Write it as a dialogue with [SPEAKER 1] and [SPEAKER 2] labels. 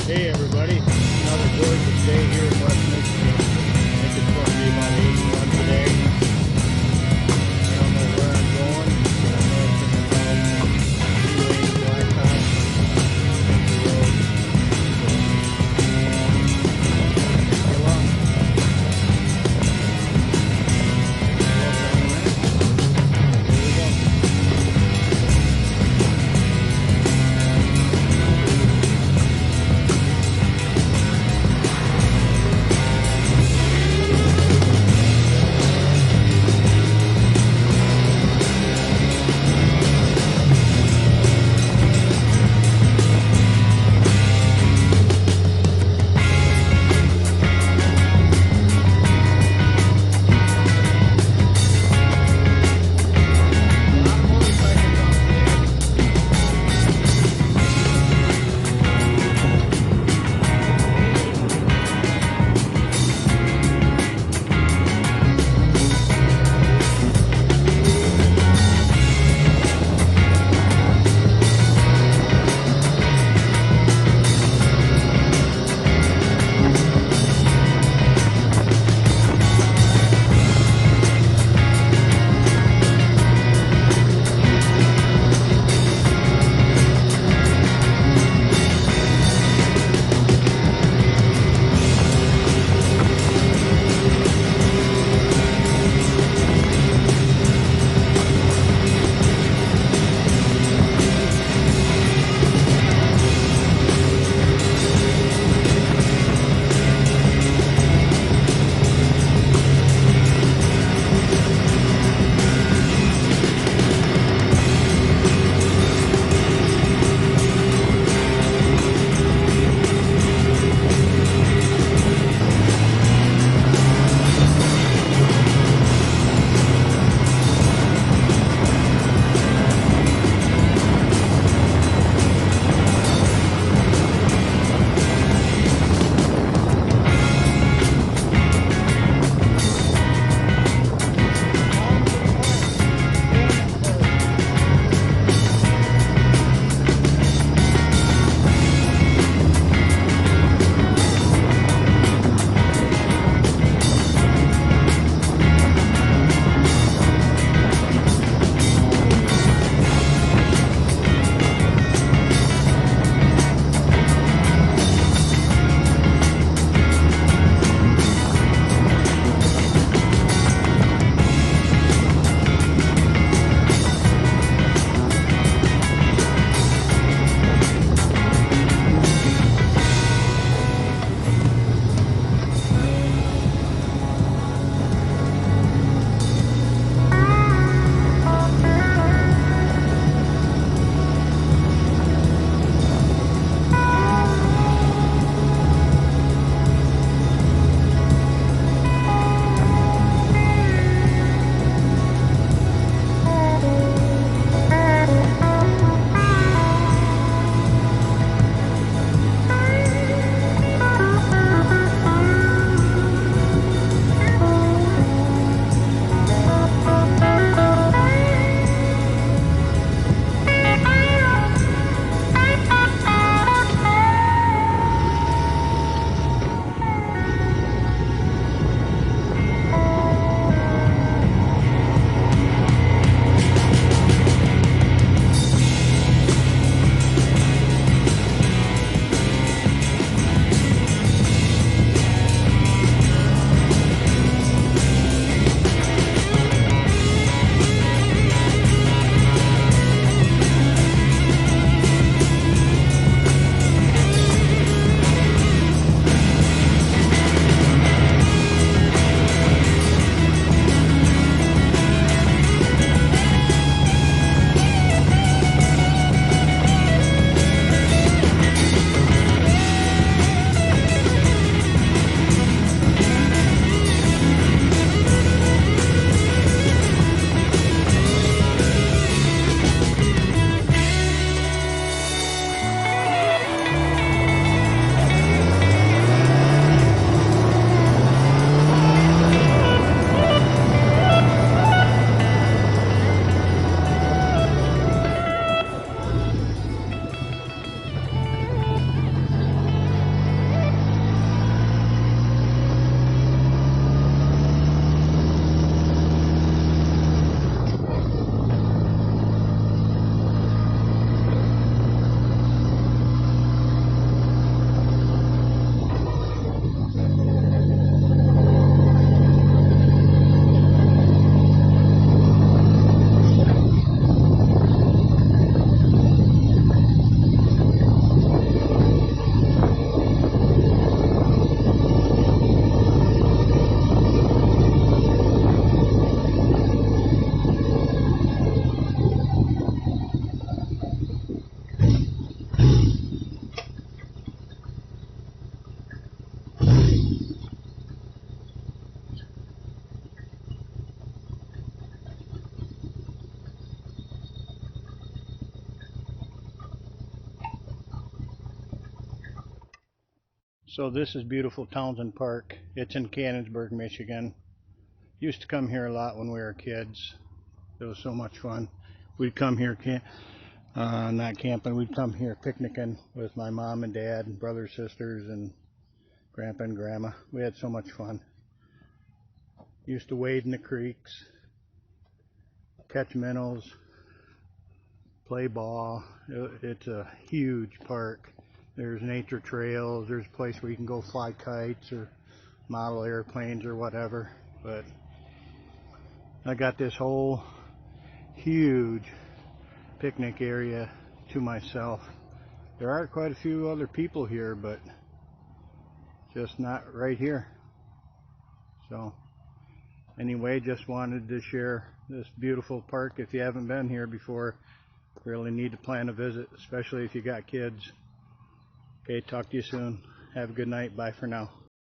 [SPEAKER 1] Hey everybody, another gorgeous day here in West Michigan. I think it's going to be about 81 today. I don't know where I'm going, but I know it's in the route from Elaine to Blacktop, Country Road. So, good luck. Here we go. So this is beautiful Townsend Park. It's in Cannonsburg, Michigan. Used to come here a lot when we were kids. It was so much fun. We'd come here, not camping, we'd come here picnicking with my mom and dad and brothers, sisters, and grandpa and grandma. We had so much fun. Used to wade in the creeks, catch minnows, play ball. It's a huge park. There's nature trails, there's a place where you can go fly kites or model airplanes or whatever. But I got this whole huge picnic area to myself. There are quite a few other people here, but just not right here. So anyway, just wanted to share this beautiful park. If you haven't been here before, really need to plan a visit, especially if you got kids. Okay, talk to you soon. Have a good night. Bye for now.